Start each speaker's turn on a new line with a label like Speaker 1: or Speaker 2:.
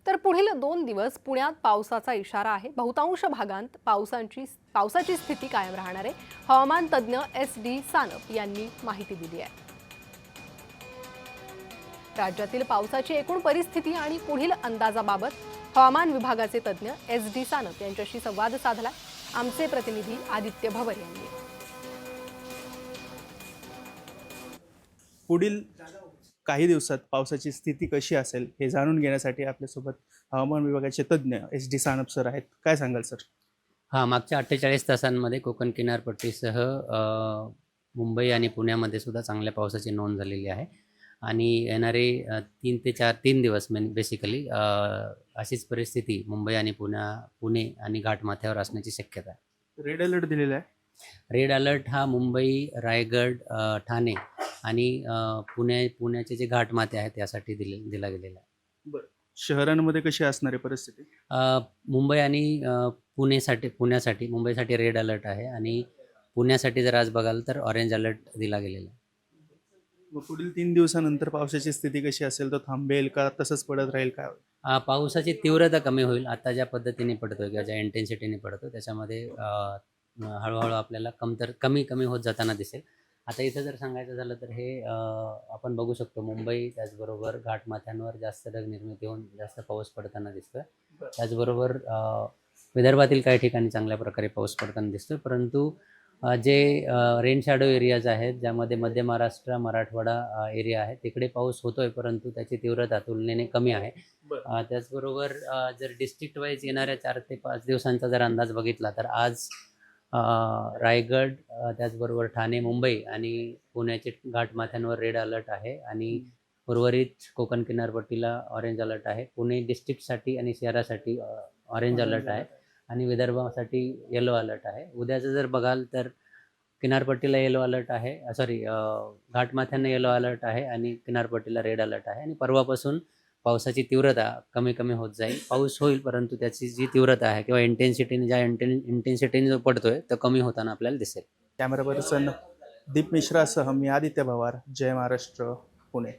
Speaker 1: तर पुढील 2 दिवस पुण्यात पावसाचा इशारा आहे। बहुतांश भागांत पावसाची स्थिती कायम राहणार आहे। हवामान तज्ञ SD सानप यांनी माहिती दिली आहे। राज्यातील पावसाची एकूण परिस्थिती आणि पुढील अंदाजाबाबत हवामान विभागाचे तज्ञ SD सानप यांच्याशी संवाद साधला आमचे प्रतिनिधी आदित्य भवर यांनी।
Speaker 2: पुढील काही दिवसात पावसाची स्थिती कशी असेल हे जाणून घेण्यासाठी आपल्यासोबत हवामान विभागाचे तज्ञ SD सानप सर आहेत। काय सांगाल सर?
Speaker 3: मागच्या 48 तासांमध्ये कोकण किनारपट्टीसह मुंबई आणि पुण्यामध्ये सुद्धा चांगल्या पावसाची नोंद झालेली आहे आणि येणारे 3 दिवस बेसिकली अशीच परिस्थिती मुंबई आणि पुणे आणि घाटमाथ्यावर असण्याची शक्यता आहे।
Speaker 2: रेड अलर्ट दिलेला आहे।
Speaker 3: रेड अलर्ट हा मुंबई, रायगड, ठाणे आणि पुण्याचे जे घाटमाथे आहेत त्यासाठी दिला गेलेला आहे।
Speaker 2: बरं, शहरांमध्ये कशी असणार आहे परिस्थिती?
Speaker 3: मुंबई आणि पुण्यासाठी मुंबईसाठी रेड अलर्ट आहे आणि पुण्यासाठी जर आज बघाल तर ऑरेंज अलर्ट दिला गेलेला आहे।
Speaker 2: मग पुढील 3 दिवसानंतर पावसाची स्थिती कशी असेल? तो थांबेल का तसंच पडत राहील काय?
Speaker 3: पावसाची तीव्रता कमी होईल। आता ज्या पद्धतीने पडतोय किंवा ज्या इंटेन्सिटीने पडतो त्याच्यामध्ये हळूहळू आपल्याला कमी होत जाताना दिसेल। आता इथं जर सांगायचं झालं तर हे आपण बघू शकतो मुंबई त्याचबरोबर घाटमाथ्यांवर जास्त ढगनिर्मिती होऊन जास्त पाऊस पडताना दिसतोय। त्याचबरोबर विदर्भातील काही ठिकाणी चांगल्या प्रकारे पाऊस पडताना दिसतोय, परंतु जे रेन शॅडो एरियाज आहेत ज्यामध्ये मध्य महाराष्ट्र, मराठवाडा एरिया आहे तिकडे पाऊस होतोय, परंतु त्याची तीव्रता तुलनेने कमी आहे। त्याचबरोबर जर डिस्ट्रिक्ट वाईज येणाऱ्या 4 ते 5 दिवसांचा जर अंदाज बघितला तर आज रायगड, त्याचबरोबर ठाणे, मुंबई आणि पुण्याचे घाटमाथ्यांवर रेड अलर्ट आहे आणि उर्वरित कोकण किनारपट्टीला ऑरेंज अलर्ट आहे। पुणे डिस्ट्रिक्टसाठी आणि शहरासाठी ऑरेंज अलर्ट आहे आणि विदर्भासाठी येलो अलर्ट आहे। उद्याचं जर बघाल तर किनारपट्टीला येलो अलर्ट आहे, घाटमाथ्यांना येलो अलर्ट आहे आणि किनारपट्टीला रेड अलर्ट आहे आणि परवापासून पावसाची तीव्रता कमी होत जाईल। पाऊस होईल, परंतु त्याची जी तीव्रता आहे किंवा इंटेन्सिटीने जो पडतोय तो कमी होताना आपल्याला दिसेल।
Speaker 2: कॅमेरा पर्सन दीप मिश्रासह मी आदित्य भवार, जय महाराष्ट्र, पुणे।